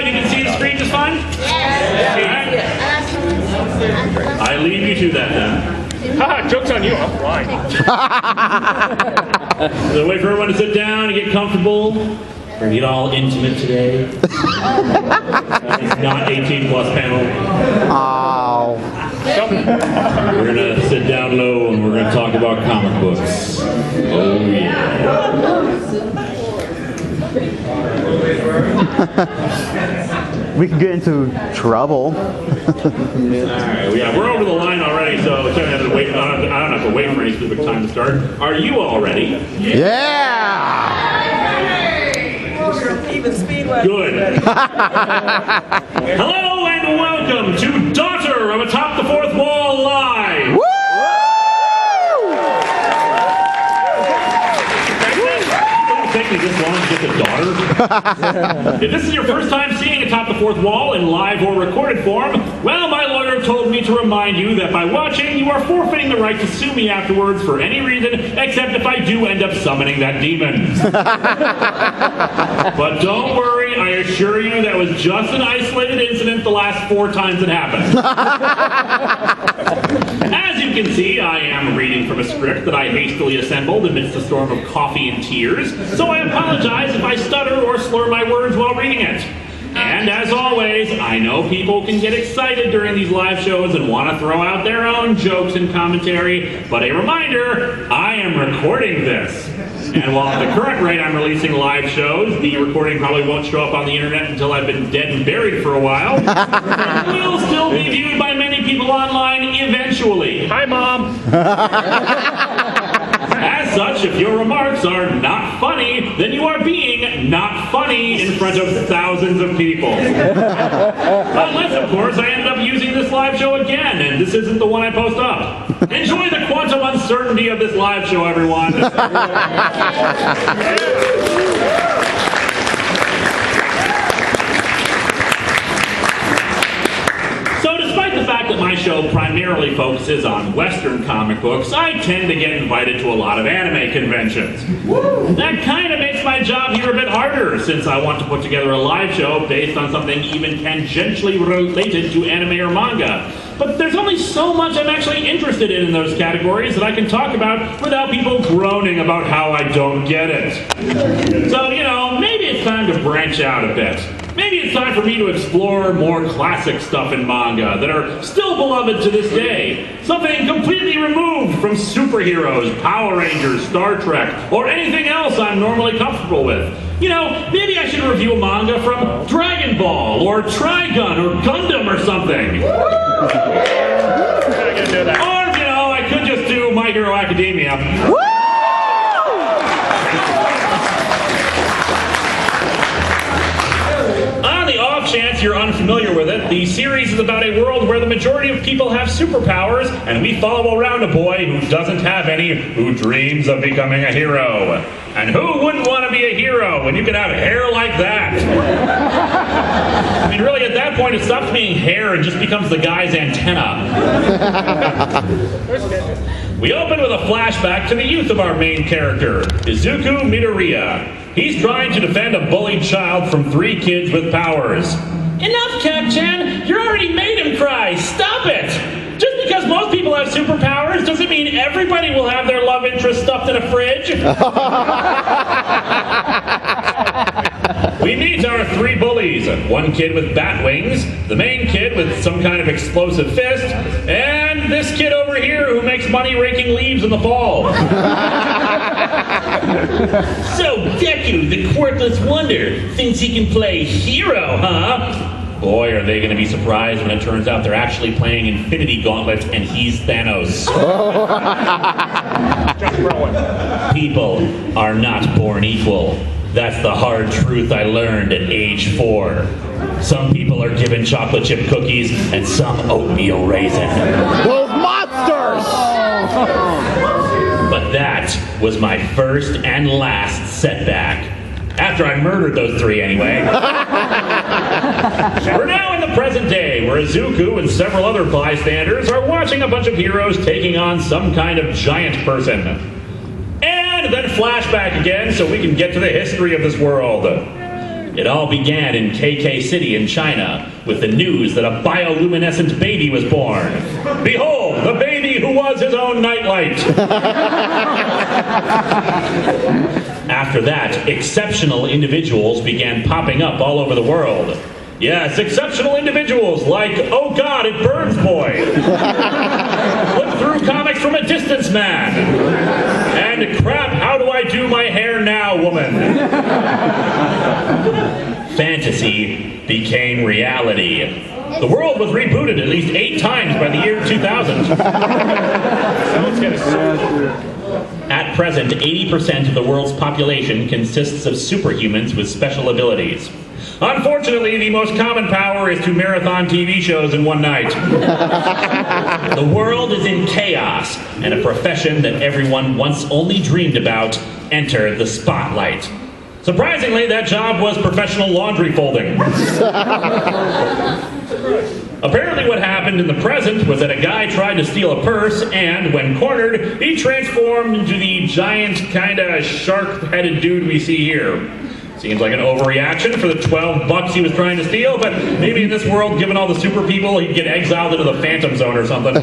5, you can see the screen just fine? Yes. I leave you to that then. Haha, joke's on you, I'm blind. So wait for everyone to sit down and get comfortable. We're gonna get all intimate today. It's not 18 plus panel. Oh. We're gonna sit down low and we're gonna talk about comic books. Oh yeah. We could get into trouble. Alright, yeah, we're over the line already, so I don't have to wait. I don't have to wait for any specific time to start. Are you all ready? Yeah! Even Speedway. Good. Hello and welcome to Daughter of Atop the Fourth Wall Live. Woo! It take me this long to get the daughter. If this is your first time seeing Atop the Fourth Wall in live or recorded form, well, my lawyer told me to remind you that by watching, you are forfeiting the right to sue me afterwards for any reason, except if I do end up summoning that demon. But don't worry, I assure you that was just an isolated incident the last 4 times it happened. As you can see, I am reading from a script that I hastily assembled amidst a storm of coffee and tears, so I apologize if I stutter or slur my words while reading it. And as always, I know people can get excited during these live shows and want to throw out their own jokes and commentary, but a reminder, I am recording this. And while at the current rate I'm releasing live shows, the recording probably won't show up on the internet until I've been dead and buried for a while. It will still be viewed by many people online eventually. Hi, Mom. As such, if your remarks are not funny, then you are being not funny in front of thousands of people. Unless, of course, I ended up using this live show again, and this isn't the one I post up. Enjoy the quantum uncertainty of this live show, everyone. So despite the fact that my show primarily focuses on Western comic books, I tend to get invited to a lot of anime conventions. That kind of makes my job here a bit harder, since I want to put together a live show based on something even tangentially related to anime or manga. But there's only so much I'm actually interested in those categories that I can talk about without people groaning about how I don't get it. So, you know, maybe it's time to branch out a bit. Maybe it's time for me to explore more classic stuff in manga that are still beloved to this day. Something completely removed from superheroes, Power Rangers, Star Trek, or anything else I'm normally comfortable with. You know, maybe I should review a manga from Dragon Ball, or Trigun, or Gundam, or something. Or, you know, I could just do My Hero Academia. On the off chance you're unfamiliar with it, the series is about a world where the majority of people have superpowers, and we follow around a boy who doesn't have any, who dreams of becoming a hero. And who wouldn't want to be a hero when you could have hair like that? I mean, really, at that point, it stops being hair and just becomes the guy's antenna. We open with a flashback to the youth of our main character, Izuku Midoriya. He's trying to defend a bullied child from 3 kids with powers. Enough, Cap-chan! You already made him cry! Stop it! Just because most people have superpowers doesn't mean everybody will have their love interest stuffed in a fridge. We meet our 3 bullies, 1 kid with bat wings, the main kid with some kind of explosive fist, and this kid over here who makes money raking leaves in the fall. So Deku, the quirkless wonder, thinks he can play hero, huh? Boy, are they going to be surprised when it turns out they're actually playing Infinity Gauntlet and he's Thanos. People are not born equal. That's the hard truth I learned at age 4. Some people are given chocolate chip cookies and some oatmeal raisin. Those monsters! But that was my first and last setback. After I murdered those 3 anyway. We're now in the present day, where Izuku and several other bystanders are watching a bunch of heroes taking on some kind of giant person. And then flashback again so we can get to the history of this world. It all began in KK City in China with the news that a bioluminescent baby was born. Behold, the baby who was his own nightlight. After that, exceptional individuals began popping up all over the world. Yes, exceptional individuals like, oh God, it burns boy. Look through comics from a distance man. And crap, how do I do my hair now, woman? Fantasy became reality. The world was rebooted at least 8 times by the year 2000. At present, 80% of the world's population consists of superhumans with special abilities. Unfortunately, the most common power is to marathon TV shows in one night. The world is in chaos, and a profession that everyone once only dreamed about entered the spotlight. Surprisingly, that job was professional laundry folding. Apparently what happened in the present was that a guy tried to steal a purse and, when cornered, he transformed into the giant, kinda shark-headed dude we see here. Seems like an overreaction for the $12 he was trying to steal, but maybe in this world, given all the super people, he'd get exiled into the Phantom Zone or something.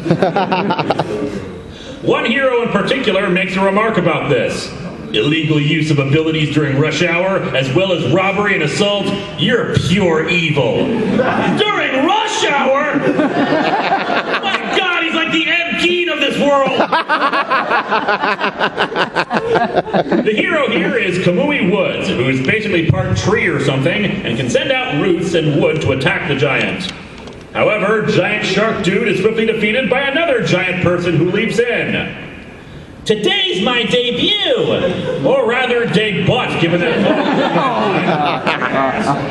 One hero in particular makes a remark about this. Illegal use of abilities during rush hour, as well as robbery and assault, you're pure evil. During rush hour? My God, he's like the Ed Gein of this world! The hero here is Kamui Woods, who is basically part tree or something, and can send out roots and wood to attack the giant. However, Giant Shark Dude is swiftly defeated by another giant person who leaps in. Today's my debut! Or rather, debut, given that...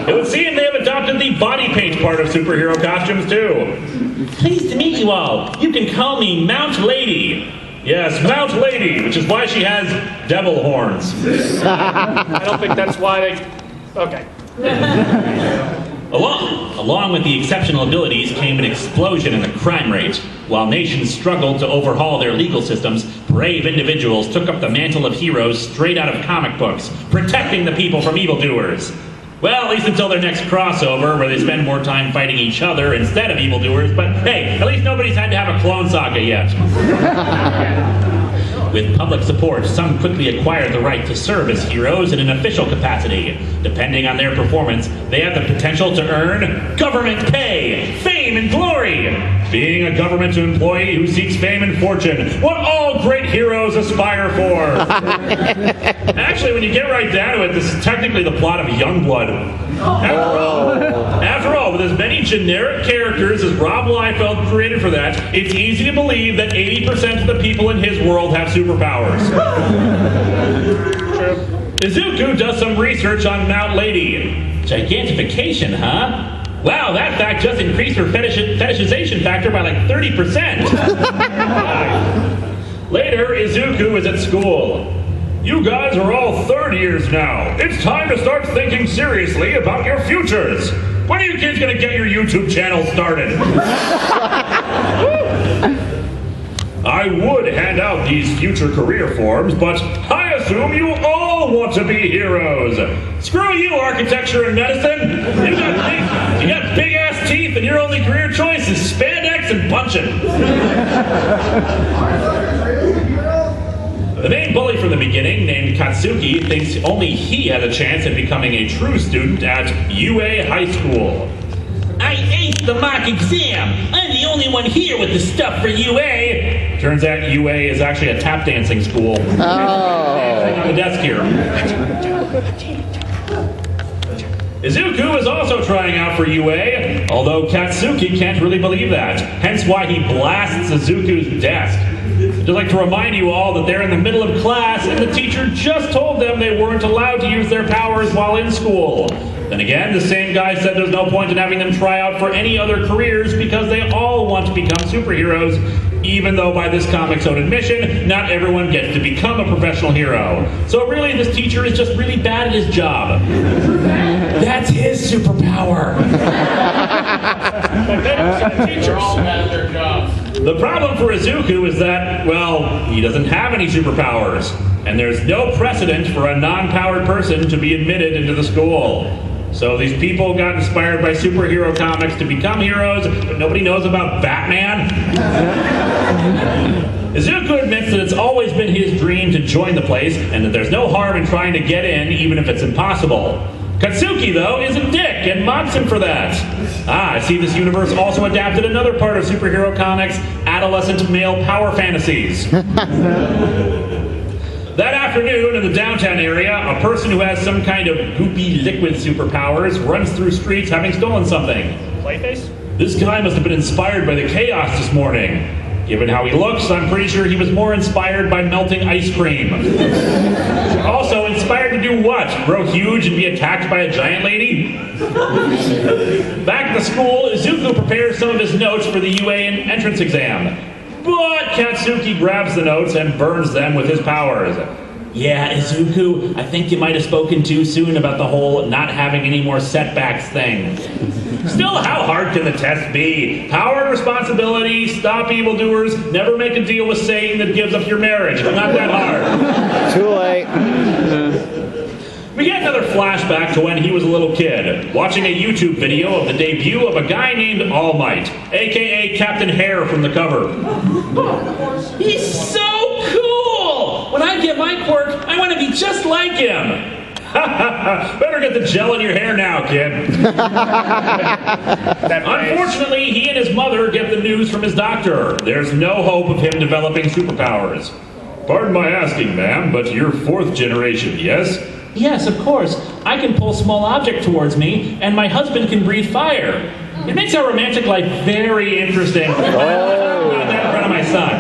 It would seem they have adopted the body paint part of superhero costumes, too. Pleased to meet you all. You can call me Mount Lady. Yes, Mount Lady, which is why she has devil horns. I don't think that's why they... Okay. Along with the exceptional abilities came an explosion in the crime rate. While nations struggled to overhaul their legal systems, brave individuals took up the mantle of heroes straight out of comic books, protecting the people from evildoers. Well, at least until their next crossover, where they spend more time fighting each other instead of evildoers, but hey, at least nobody's had to have a Clone Saga yet. With public support, some quickly acquired the right to serve as heroes in an official capacity. Depending on their performance, they have the potential to earn government pay, fame, and glory. Being a government employee who seeks fame and fortune, what all great heroes aspire for. Actually, when you get right down to it, this is technically the plot of Youngblood. After all, with as many generic characters as Rob Liefeld created for that, it's easy to believe that 80% of the people in his world have superpowers. Izuku does some research on Mount Lady. Gigantification, huh? Wow, that fact just increased her fetishization factor by like 30%. Later, Izuku is at school. You guys are all third years now. It's time to start thinking seriously about your futures. When are you kids gonna get your YouTube channel started? I would hand out these future career forms, but I assume you all want to be heroes. Screw you, architecture and medicine. You got big ass teeth and your only career choice is spandex and punching. The main bully from the beginning, named Katsuki, thinks only he has a chance at becoming a true student at UA High School. I aced the mock exam! I'm the only one here with the stuff for UA! Turns out UA is actually a tap dancing school. Oh. On the desk here. Izuku is also trying out for UA, although Katsuki can't really believe that, hence why he blasts Izuku's desk. I'd just like to remind you all that they're in the middle of class and the teacher just told them they weren't allowed to use their powers while in school. Then again, the same guy said there's no point in having them try out for any other careers because they all want to become superheroes, even though by this comic's own admission, not everyone gets to become a professional hero. So really, this teacher is just really bad at his job. That's his superpower. Teachers all bad at their jobs. The problem for Izuku is that, well, he doesn't have any superpowers, and there's no precedent for a non-powered person to be admitted into the school. So these people got inspired by superhero comics to become heroes, but nobody knows about Batman? Izuku admits that it's always been his dream to join the place, and that there's no harm in trying to get in, even if it's impossible. Katsuki, though, is a dick and mocks him for that. I see this universe also adapted another part of superhero comics, adolescent male power fantasies. That afternoon in the downtown area, a person who has some kind of goopy liquid superpowers runs through streets having stolen something. Clayface? This guy must have been inspired by the chaos this morning. Given how he looks, I'm pretty sure he was more inspired by melting ice cream. Also, inspired to do what? Grow huge and be attacked by a giant lady? Back at the school, Izuku prepares some of his notes for the UA entrance exam. But Katsuki grabs the notes and burns them with his powers. Yeah, Izuku, I think you might have spoken too soon about the whole not having any more setbacks thing. Still, how hard can the test be? Power and responsibility, stop evildoers, never make a deal with Satan that gives up your marriage. Not that hard. Too late. We get another flashback to when he was a little kid, watching a YouTube video of the debut of a guy named All Might, aka Captain Hair from the cover. He's so cool! When I get my quirk, I want to be just like him. Better get the gel in your hair now, kid. Unfortunately, he and his mother get the news from his doctor. There's no hope of him developing superpowers. Pardon my asking, ma'am, but you're 4th generation, yes? Yes, of course. I can pull small object towards me, and my husband can breathe fire. It makes our romantic life very interesting. Not that in front of my son.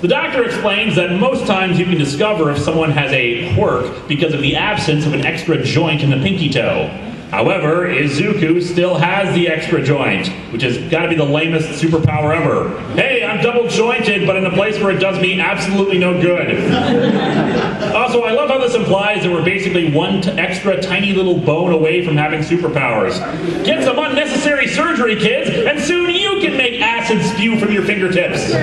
The doctor explains that most times you can discover if someone has a quirk because of the absence of an extra joint in the pinky toe. However, Izuku still has the extra joint, which has got to be the lamest superpower ever. Hey, I'm double jointed, but in a place where it does me absolutely no good. Also, I love how this implies that we're basically one extra tiny little bone away from having superpowers. Get some unnecessary surgery, kids, and soon you can make acid spew from your fingertips.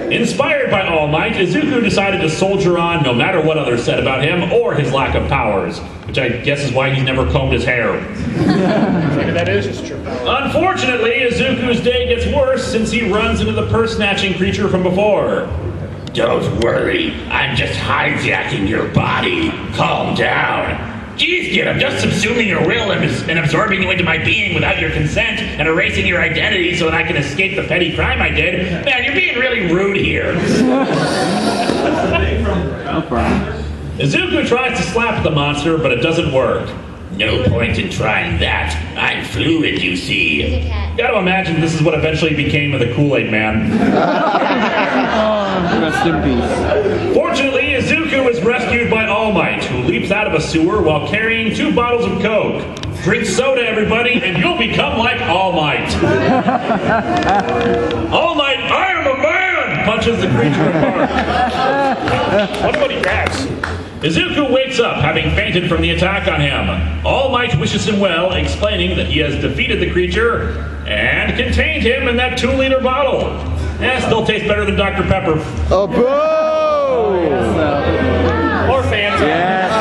Inspired by All Might, Izuku decided to soldier on no matter what others said about him or his lack of powers, which I guess is why he's never combed his hair. Maybe that is his true power. Unfortunately, Izuku's day gets worse since he runs into the purse-snatching creature from before. Don't worry, I'm just hijacking your body. Calm down. Jeez, kid, I'm just subsuming your will and absorbing you into my being without your consent and erasing your identity so that I can escape the petty crime I did. Man, you're being really rude here. Izuku tries to slap the monster, but it doesn't work. No point in trying that. I'm fluid, you see. Gotta imagine this is what eventually became of the Kool-Aid Man. Rest in peace. Fortunately, Izuku is rescued by All Might, who leaps out of a sewer while carrying 2 bottles of Coke. Drink soda, everybody, and you'll become like All Might. All Might, I am a man! Punches the creature apart. Wonder what he grabs. Izuku wakes up, having fainted from the attack on him. All Might wishes him well, explaining that he has defeated the creature and contained him in that 2-liter bottle. Still tastes better than Dr. Pepper. Oh, boo! Or Fanta. Yes.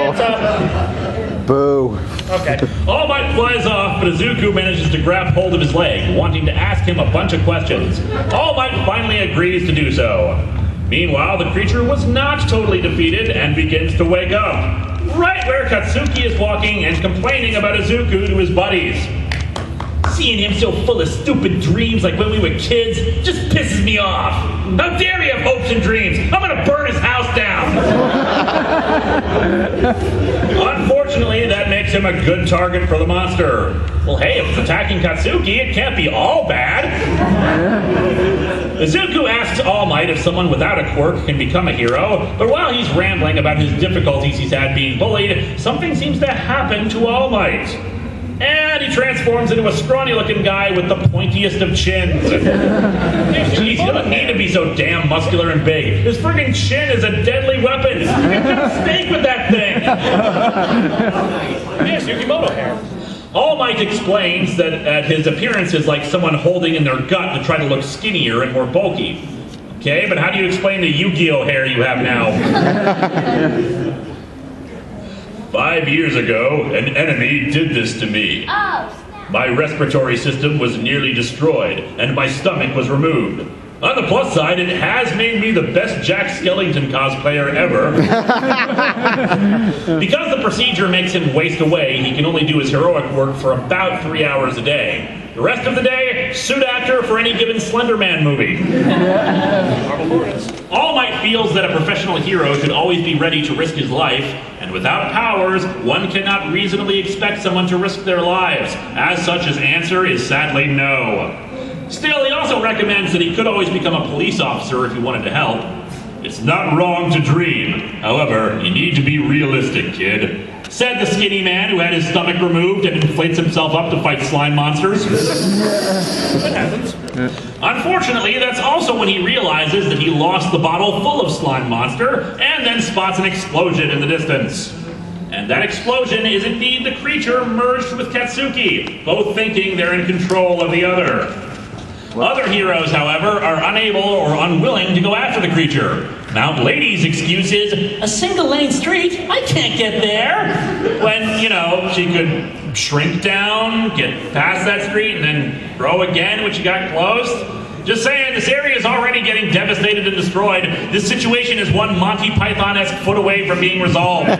Or Fanta. Boo. Okay. All Might flies off, but Izuku manages to grab hold of his leg, wanting to ask him a bunch of questions. All Might finally agrees to do so. Meanwhile, the creature was not totally defeated and begins to wake up, right where Katsuki is walking and complaining about Izuku to his buddies. Seeing him so full of stupid dreams like when we were kids just pisses me off. How dare he have hopes and dreams? I'm gonna burn his house down. Unfortunately, that makes him a good target for the monster. Well, hey, if it's attacking Katsuki, it can't be all bad. Izuku asks All Might if someone without a quirk can become a hero, but while he's rambling about his difficulties he's had being bullied, something seems to happen to All Might. And he transforms into a scrawny-looking guy with the pointiest of chins. Jeez, he doesn't need to be so damn muscular and big. His friggin' chin is a deadly weapon. You can cut a steak with that thing. Yes, Yukimoto hair. All Might explains that his appearance is like someone holding in their gut to try to look skinnier and more bulky. Okay, but how do you explain the Yu-Gi-Oh hair you have now? 5 years ago, an enemy did this to me. My respiratory system was nearly destroyed, and my stomach was removed. On the plus side, it has made me the best Jack Skellington cosplayer ever. Because the procedure makes him waste away, he can only do his heroic work for about 3 hours a day. The rest of the day, suit actor for any given Slender Man movie. All Might feels that a professional hero should always be ready to risk his life, and without powers, one cannot reasonably expect someone to risk their lives. As such, his answer is sadly no. Still, he also recommends that he could always become a police officer if he wanted to help. It's not wrong to dream. However, you need to be realistic, kid. Said the skinny man who had his stomach removed and inflates himself up to fight slime monsters. That happens. Unfortunately, that's also when he realizes that he lost the bottle full of slime monster and then spots an explosion in the distance. And that explosion is indeed the creature merged with Katsuki, both thinking they're in control of the other. Other heroes, however, are unable or unwilling to go after the creature. Mount Lady's excuse is, a single-lane street? I can't get there. When, you know, she could shrink down, get past that street, and then grow again when she got close. Just saying, this area is already getting devastated and destroyed. This situation is one Monty Python-esque foot away from being resolved.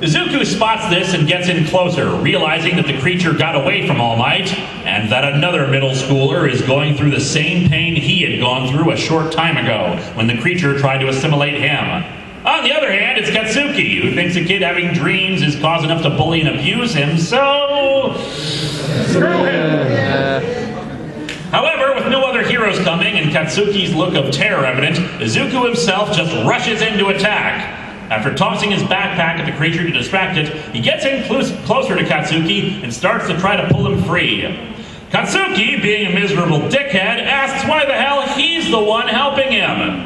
Izuku spots this and gets in closer, realizing that the creature got away from All Might, and that another middle schooler is going through the same pain he had gone through a short time ago, when the creature tried to assimilate him. On the other hand, it's Katsuki, who thinks a kid having dreams is cause enough to bully and abuse him, so... screw him! However, with no other heroes coming and Katsuki's look of terror evident, Izuku himself just rushes in to attack. After tossing his backpack at the creature to distract it, he gets in closer to Katsuki and starts to try to pull him free. Katsuki, being a miserable dickhead, asks why the hell he's the one helping him.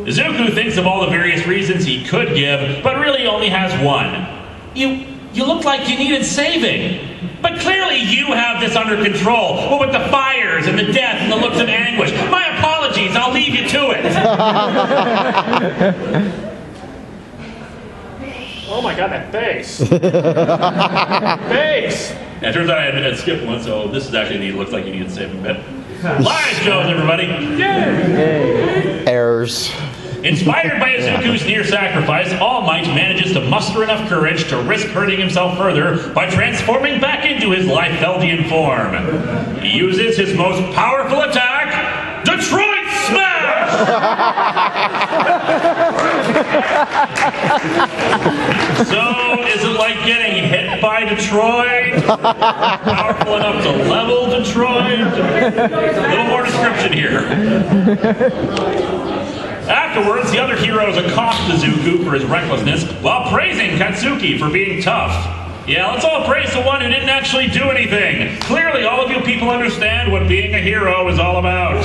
Izuku thinks of all the various reasons he could give, but really only has one. You look like you needed saving. But clearly you have this under control. Well, with the fires and the death and the looks of anguish. My apologies, I'll leave you to it. Oh my god, that face. Face! Yeah, it turns out I had skipped one, so this is actually looks like you need to save a bit. Live shows, everybody! Yay! Errors. Inspired by Izuku's near sacrifice, All Might manages to muster enough courage to risk hurting himself further by transforming back into his Liefeldian form. He uses his most powerful attack, Detroit Smash! So, is it like getting hit by Detroit? Powerful enough to level Detroit? A little more description here. Afterwards, the other heroes accost Izuku for his recklessness while praising Katsuki for being tough. Yeah, let's all praise the one who didn't actually do anything. Clearly, all of you people understand what being a hero is all about.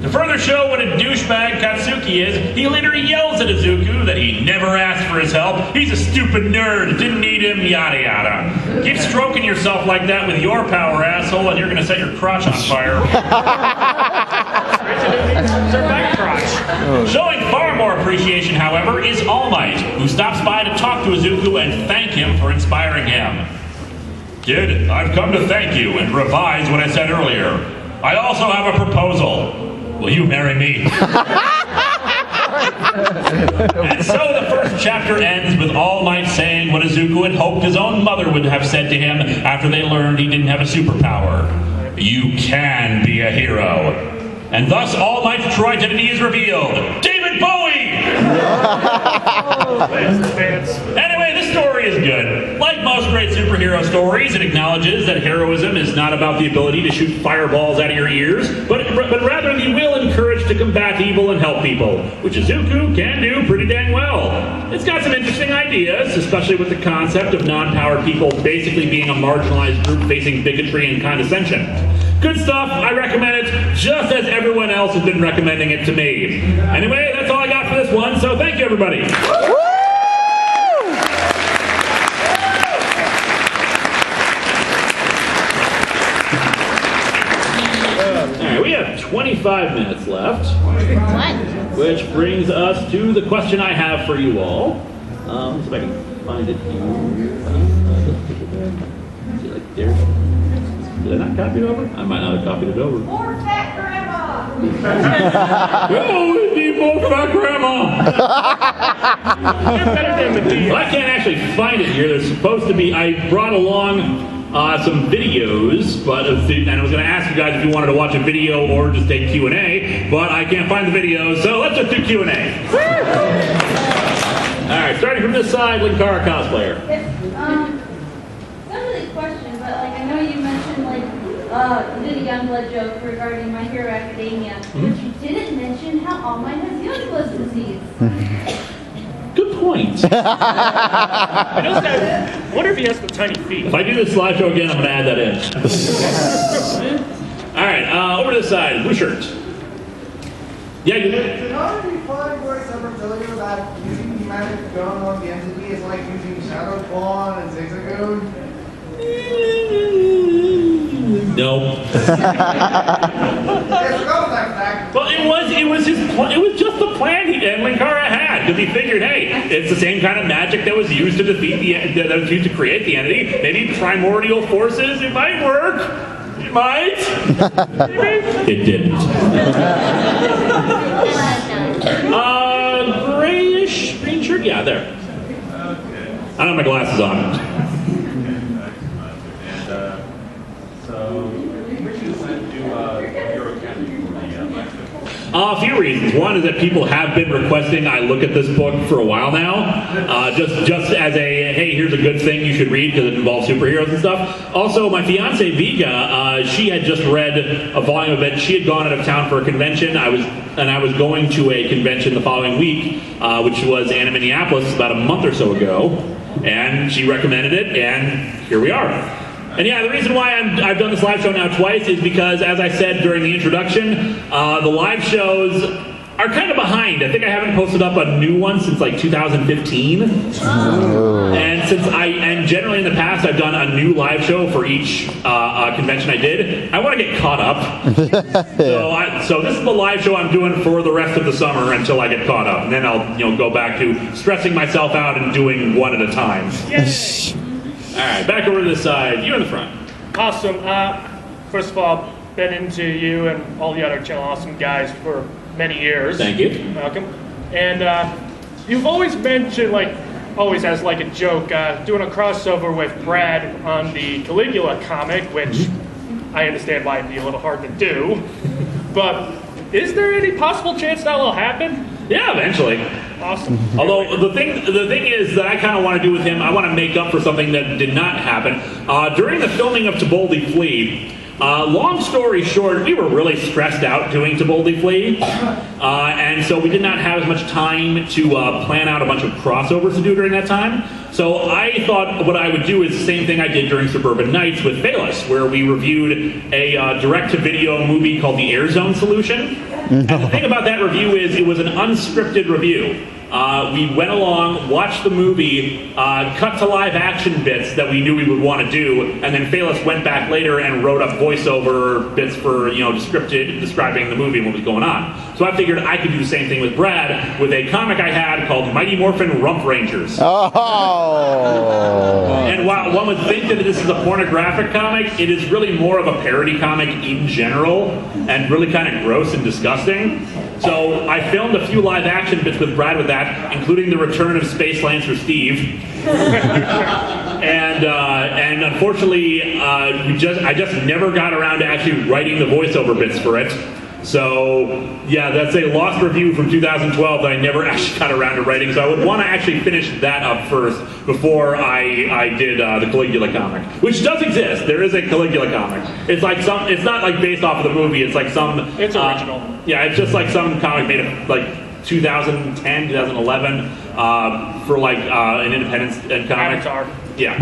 To further show what a douchebag Katsuki is, he later yells at Izuku that he never asked for his help, he's a stupid nerd, didn't need him, yada yada. Keep stroking yourself like that with your power, asshole, and you're gonna set your crotch on fire. Their back crotch. Showing far more appreciation, however, is All Might, who stops by to talk to Izuku and thank him for inspiring him. Kid, I've come to thank you and revise what I said earlier. I also have a proposal. Will you marry me? And so the first chapter ends with All Might saying what Izuku had hoped his own mother would have said to him after they learned he didn't have a superpower. You can be a hero. And thus All Might's true identity is revealed. David Bowie! Anyway, this story is good. Like most great superhero stories, it acknowledges that heroism is not about the ability to shoot fireballs out of your ears, but rather the will and courage to combat evil and help people, which Izuku can do pretty dang well. It's got some interesting ideas, especially with the concept of non-powered people basically being a marginalized group facing bigotry and condescension. Good stuff, I recommend it, just as everyone else has been recommending it to me. Anyway, that's all I got for this one, so thank you everybody. 25 minutes left, What? which brings us to the question I have for you all. Let's see if I can find it here. See, like there. Did I not copy it over? I might not have copied it over. More fat grandma! Oh, we need more fat grandma! Better than Midoriya. Well, I can't actually find it here. There's supposed to be. I brought along some videos, but and I was going to ask you guys if you wanted to watch a video or just take Q&A, but I can't find the videos, so let's just do Q&A. All right, starting from this side, Linkara cosplayer. Some of these questions, but like I know you mentioned like you did a Youngblood joke regarding My Hero Academia, but you didn't mention how All Might has Youngblood disease. Good point. I wonder if he has the tiny feet. If I do this slideshow again, I'm going to add that in. All right, over to this side, blue shirt. Yeah, you did. Did not reply voice ever tell you that using the magic gun on the entity is like using Shadow Spawn and Zigzagoon? No. Well, it was just the plan and Linkara had, because he figured, hey, it's the same kind of magic that was used to defeat that was used to create the entity. Maybe primordial forces, it might work. It might. It didn't. Grayish green shirt, yeah, there. I don't have my glasses on. A few reasons. One is that people have been requesting I look at this book for a while now, just as a hey, here's a good thing you should read because it involves superheroes and stuff. Also, my fiance Vika, she had just read a volume of it. She had gone out of town for a convention. I was going to a convention the following week, which was Anna Minneapolis about a month or so ago, and she recommended it, and here we are. And yeah, the reason why I've done this live show now twice is because, as I said during the introduction, the live shows are kind of behind. I think I haven't posted up a new one since like 2015. And generally in the past I've done a new live show for each convention I did. I want to get caught up. So this is the live show I'm doing for the rest of the summer until I get caught up, and then I'll go back to stressing myself out and doing one at a time. Yes. All right, back over to this side. You in the front. Awesome. First of all, been into you and all the other Channel Awesome guys for many years. Thank you. Welcome. And you've always mentioned, always as a joke, doing a crossover with Brad on the Caligula comic, which I understand might be a little hard to do. But is there any possible chance that will happen? Yeah, eventually. Awesome. Although the thing is that I kind of want to do with him, I want to make up for something that did not happen. During the filming of To Boldly Flee, long story short, we were really stressed out doing To Boldly Flee, and so we did not have as much time to plan out a bunch of crossovers to do during that time. So I thought what I would do is the same thing I did during Suburban Nights with Bayless, where we reviewed a direct-to-video movie called The Air Zone Solution. And the thing about that review is it was an unscripted review. We went along, watched the movie, cut to live action bits that we knew we would want to do, and then Bayless went back later and wrote up voiceover bits for, describing the movie and what was going on. So I figured I could do the same thing with Brad with a comic I had called Mighty Morphin Rump Rangers. Oh! And while one would think that this is a pornographic comic, it is really more of a parody comic in general, and really kind of gross and disgusting. So I filmed a few live action bits with Brad with that, including the return of Space Lancer Steve. and unfortunately, I just never got around to actually writing the voiceover bits for it. So yeah, that's a lost review from 2012 that I never actually got around to writing. So I would want to actually finish that up first before I did the Caligula comic, which does exist. There is a Caligula comic. It's like it's not like based off of the movie. It's like some. It's original. Yeah, it's just like some comic made of like 2010, 2011 for an independent comic. Avatar. Yeah.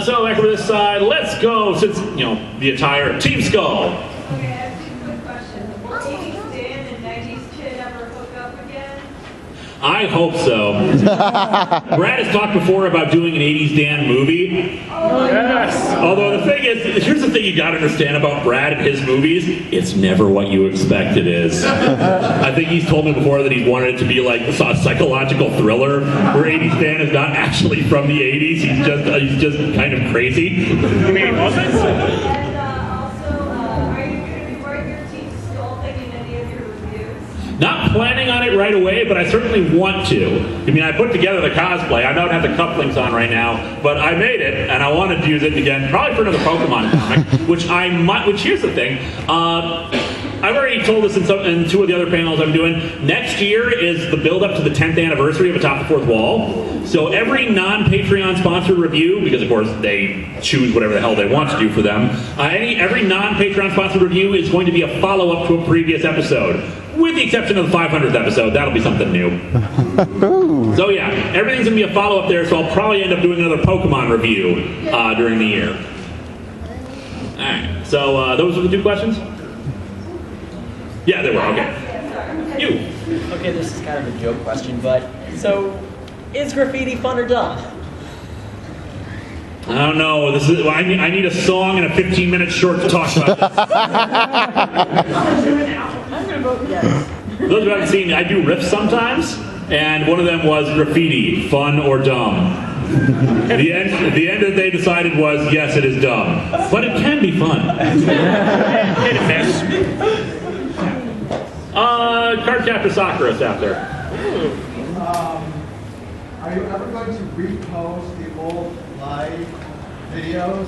So back over this side, let's go. Since the attire, Team Skull. Okay, I have two quick questions. Will 80s Dan and 90s Kid ever hook up again? I hope so. Brad has talked before about doing an 80s Dan movie. Yes. Although the thing is, here's the thing you gotta understand about Brad and his movies, it's never what you expect it is. I think he's told me before that he wanted it to be like a psychological thriller, where 80s Dan is not actually from the 80s, he's just kind of crazy. You mean he wasn't? And also, are you going to be wearing your teeth sculpting in any of your reviews? Not planning on it right away, but I certainly want to. I mean, I put together the cosplay. I don't have the cufflinks on right now, but I made it, and I wanted to use it again, probably for another Pokemon comic, which here's the thing. I've already told this in two of the other panels I'm doing. Next year is the build-up to the 10th anniversary of Atop the Fourth Wall. So every non-Patreon sponsored review, because of course they choose whatever the hell they want to do for them, every non-Patreon sponsored review is going to be a follow-up to a previous episode. With the exception of the 500th episode, that'll be something new. So yeah, everything's gonna be a follow-up there, so I'll probably end up doing another Pokemon review during the year. Alright, so those were the two questions? Yeah, they were, okay. You. Okay, this is kind of a joke question, but so is graffiti fun or dumb? I don't know. I need a song and a 15-minute short to talk about this. I'm going to vote yes. Those who haven't seen, I do riffs sometimes, and one of them was graffiti, fun or dumb. The end that they decided was, yes, it is dumb. But it can be fun. Hit and miss. Cardcaptor Sakura's out there. Are you ever going to repost the old live videos?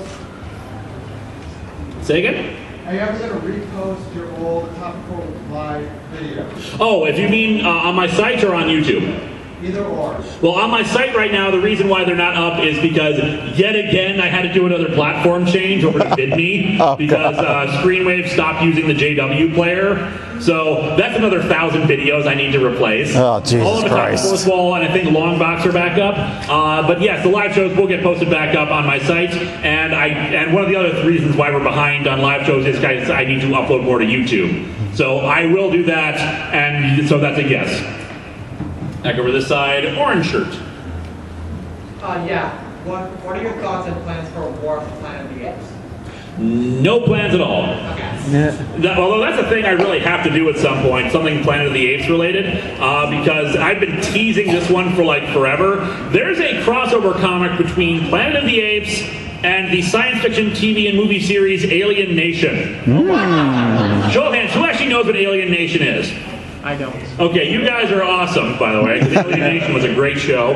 Say again? Are you ever going to repost your old topical live videos? Oh, if you mean on my site or on YouTube? Either or. Well, on my site right now, the reason why they're not up is because, yet again, I had to do another platform change over to VidMe because Screenwave stopped using the JW player. So that's another 1,000 videos I need to replace. Oh, Jesus All of the Christ. Fourth Wall and I think Longbox are back up. But yes, the live shows will get posted back up on my site. And one of the other reasons why we're behind on live shows is guys, I need to upload more to YouTube. So I will do that, and so that's a yes. Back over this side, orange shirt. Yeah. What are your thoughts and plans for War of the Planet of the Apes? No plans at all. Although that's a thing I really have to do at some point, something Planet of the Apes related, because I've been teasing this one for like forever. There's a crossover comic between Planet of the Apes and the science fiction TV and movie series Alien Nation. Show of hands, who actually knows what Alien Nation is? I don't. Okay, you guys are awesome, by the way, because Alien Nation was a great show.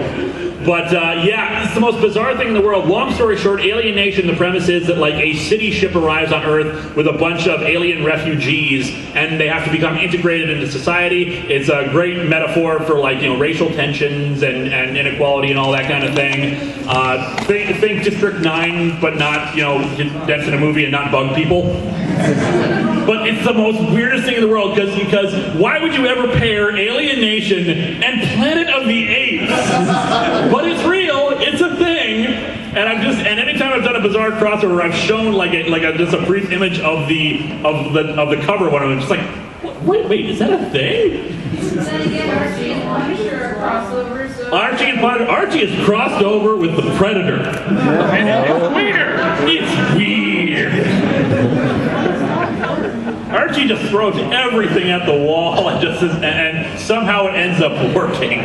But yeah, it's the most bizarre thing in the world. Long story short, Alien Nation, the premise is that like a city ship arrives on Earth with a bunch of alien refugees, and they have to become integrated into society. It's a great metaphor for like, you know, racial tensions and inequality and all that kind of thing. Think District 9, but not, you know, condensed in a movie and not bug people. But it's the most weirdest thing in the world because why would you ever pair Alien Nation and Planet of the Apes? But it's real, it's a thing, and anytime I've done a bizarre crossover, I've shown just a brief image of the cover one of them, just like, wait, is that a thing? Then again, Archie and Punisher are crossovers, so... Archie is crossed over with the Predator. And it's weird. It's weird. Archie just throws everything at the wall and somehow it ends up working.